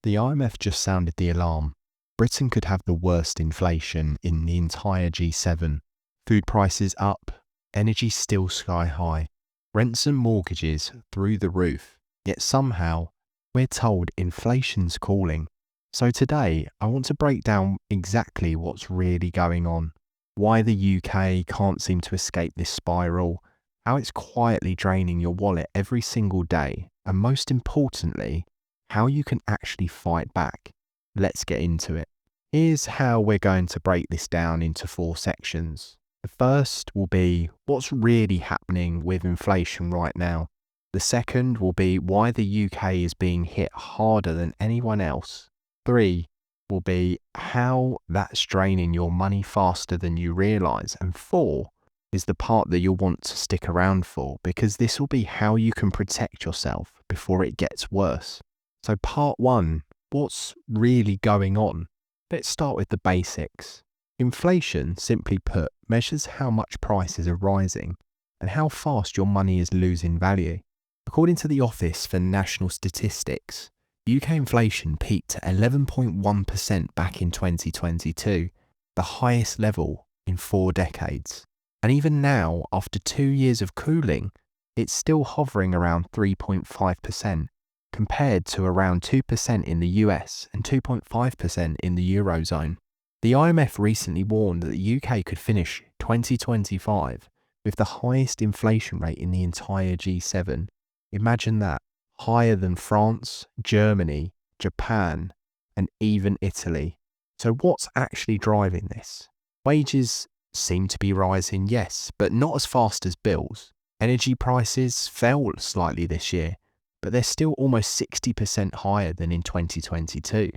The IMF just sounded the alarm. Britain could have the worst inflation in the entire G7. Food prices up, energy still sky high, rents and mortgages through the roof. Yet somehow, we're told inflation's cooling. So today, I want to break down exactly what's really going on, why the UK can't seem to escape this spiral, how it's quietly draining your wallet every single day, and most importantly, how you can actually fight back. Let's get into it. Here's how we're going to break this down into 4 sections. The first will be what's really happening with inflation right now. The second will be why the UK is being hit harder than anyone else. 3 will be how that's draining your money faster than you realise. And 4 is the part that you'll want to stick around for, because this will be how you can protect yourself before it gets worse. So part 1, what's really going on? Let's start with the basics. Inflation, simply put, measures how much prices are rising and how fast your money is losing value. According to the Office for National Statistics, UK inflation peaked at 11.1% back in 2022, the highest level in 4 decades. And even now, after 2 years of cooling, it's still hovering around 3.5%, compared to around 2% in the US and 2.5% in the Eurozone. The IMF recently warned that the UK could finish 2025 with the highest inflation rate in the entire G7. Imagine that, higher than France, Germany, Japan, and even Italy. So what's actually driving this? Wages seem to be rising, yes, but not as fast as bills. Energy prices fell slightly this year, but they're still almost 60% higher than in 2022.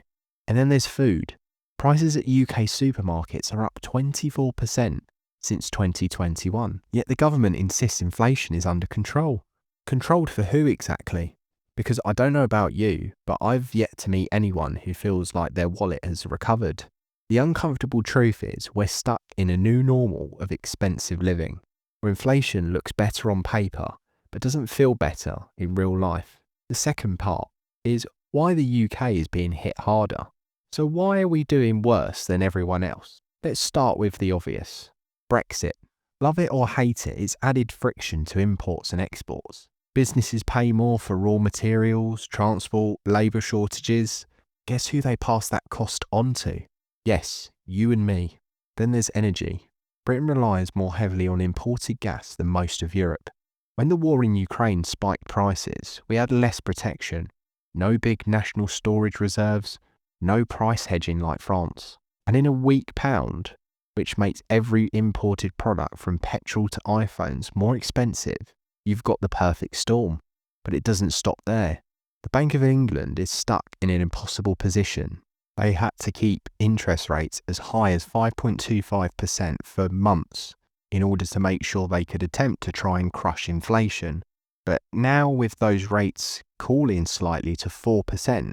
And then there's food. Prices at UK supermarkets are up 24% since 2021, yet the government insists inflation is under control. Controlled for who exactly? Because I don't know about you, but I've yet to meet anyone who feels like their wallet has recovered. The uncomfortable truth is we're stuck in a new normal of expensive living, where inflation looks better on paper, but doesn't feel better in real life. The second part is why the UK is being hit harder. So why are we doing worse than everyone else? Let's start with the obvious. Brexit. Love it or hate it, it's added friction to imports and exports. Businesses pay more for raw materials, transport, labour shortages. Guess who they pass that cost on to? Yes, you and me. Then there's energy. Britain relies more heavily on imported gas than most of Europe. When the war in Ukraine spiked prices, we had less protection. No big national storage reserves, no price hedging like France. And in a weak pound, which makes every imported product from petrol to iPhones more expensive, you've got the perfect storm. But it doesn't stop there. The Bank of England is stuck in an impossible position. They had to keep interest rates as high as 5.25% for months in order to make sure they could attempt to try and crush inflation. But now with those rates cooling slightly to 4%,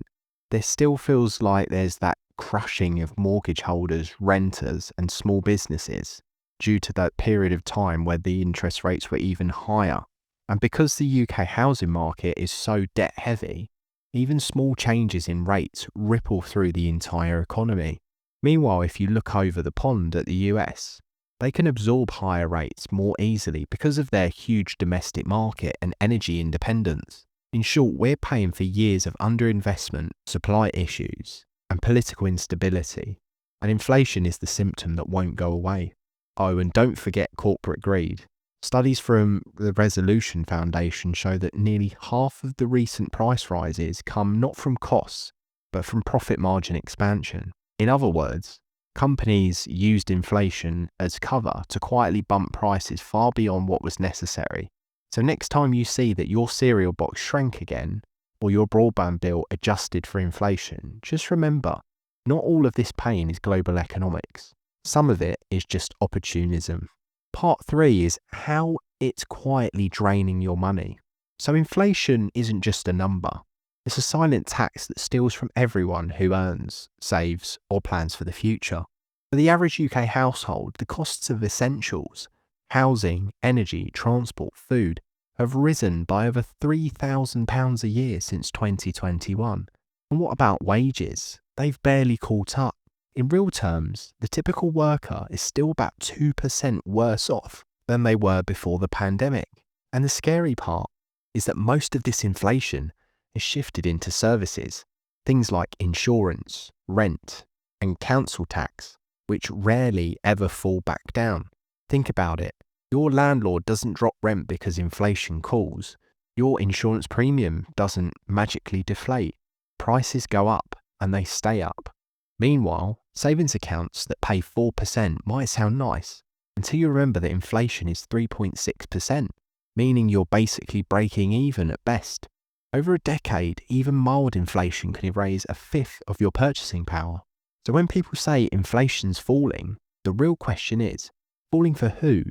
there still feels like there's that crushing of mortgage holders, renters and small businesses due to that period of time where the interest rates were even higher. And because the UK housing market is so debt heavy, even small changes in rates ripple through the entire economy. Meanwhile, if you look over the pond at the US, they can absorb higher rates more easily because of their huge domestic market and energy independence. In short, we're paying for years of underinvestment, supply issues, and political instability, and inflation is the symptom that won't go away. Oh, and don't forget corporate greed. Studies from the Resolution Foundation show that nearly half of the recent price rises come not from costs, but from profit margin expansion. In other words, companies used inflation as cover to quietly bump prices far beyond what was necessary. So next time you see that your cereal box shrank again, or your broadband bill adjusted for inflation, just remember, not all of this pain is global economics. Some of it is just opportunism. Part 3 is how it's quietly draining your money. So inflation isn't just a number. It's a silent tax that steals from everyone who earns, saves, or plans for the future. For the average UK household, the costs of essentials, housing, energy, transport, food, have risen by over £3,000 a year since 2021. And what about wages? They've barely caught up. In real terms, the typical worker is still about 2% worse off than they were before the pandemic. And the scary part is that most of this inflation is shifted into services, things like insurance, rent, and council tax, which rarely ever fall back down. Think about it. Your landlord doesn't drop rent because inflation cools. Your insurance premium doesn't magically deflate. Prices go up and they stay up. Meanwhile, savings accounts that pay 4% might sound nice until you remember that inflation is 3.6%, meaning you're basically breaking even at best. Over a decade, even mild inflation can erase a fifth of your purchasing power. So when people say inflation's falling, the real question is, falling for who?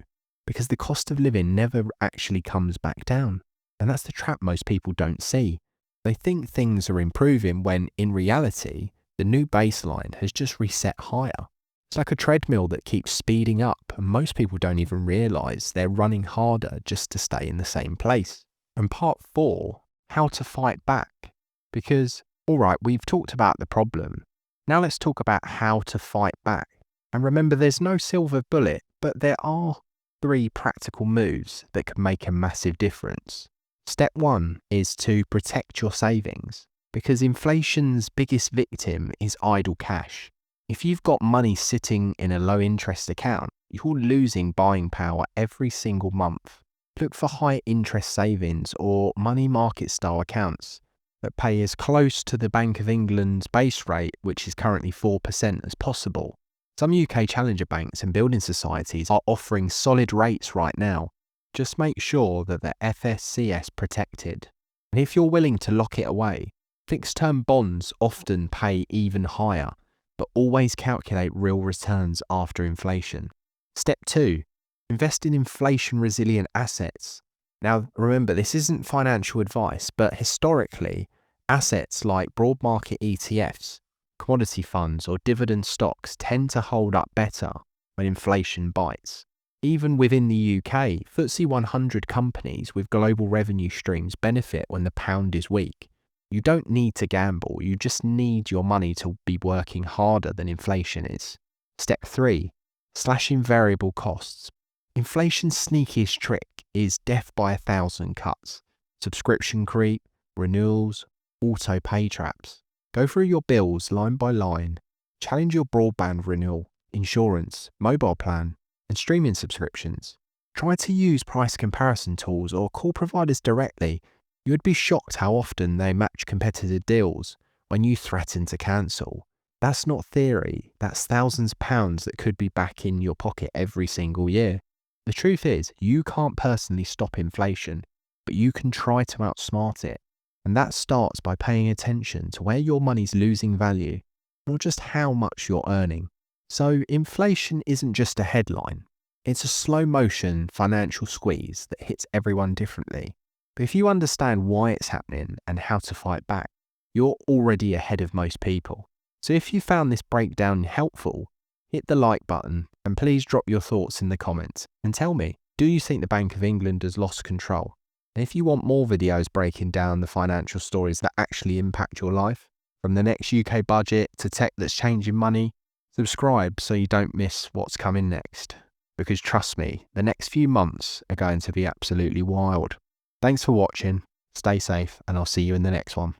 Because the cost of living never actually comes back down. And that's the trap most people don't see. They think things are improving when, in reality, the new baseline has just reset higher. It's like a treadmill that keeps speeding up, and most people don't even realise they're running harder just to stay in the same place. And part 4, how to fight back. Because, alright, we've talked about the problem. Now let's talk about how to fight back. And remember, there's no silver bullet, but there are 3 practical moves that can make a massive difference. Step 1 is to protect your savings, because inflation's biggest victim is idle cash. If you've got money sitting in a low interest account, you're losing buying power every single month. Look for high interest savings or money market style accounts that pay as close to the Bank of England's base rate, which is currently 4%, as possible. Some UK challenger banks and building societies are offering solid rates right now. Just make sure that they're FSCS protected. And if you're willing to lock it away, fixed-term bonds often pay even higher, but always calculate real returns after inflation. Step 2, invest in inflation-resilient assets. Now, remember, this isn't financial advice, but historically, assets like broad market ETFs, commodity funds, or dividend stocks tend to hold up better when inflation bites. Even within the UK, FTSE 100 companies with global revenue streams benefit when the pound is weak. You don't need to gamble, you just need your money to be working harder than inflation is. Step 3, slashing variable costs. Inflation's sneakiest trick is death by 1,000 cuts. Subscription creep, renewals, auto pay traps. Go through your bills line by line. Challenge your broadband renewal, insurance, mobile plan, and streaming subscriptions. Try to use price comparison tools or call providers directly. You would be shocked how often they match competitive deals when you threaten to cancel. That's not theory, that's thousands of pounds that could be back in your pocket every single year. The truth is, you can't personally stop inflation, but you can try to outsmart it. And that starts by paying attention to where your money's losing value, not just how much you're earning. So inflation isn't just a headline. It's a slow motion financial squeeze that hits everyone differently. But if you understand why it's happening and how to fight back, you're already ahead of most people. So if you found this breakdown helpful, hit the like button and please drop your thoughts in the comments and tell me, do you think the Bank of England has lost control? And if you want more videos breaking down the financial stories that actually impact your life, from the next UK budget to tech that's changing money, subscribe so you don't miss what's coming next. Because trust me, the next few months are going to be absolutely wild. Thanks for watching, stay safe, and I'll see you in the next one.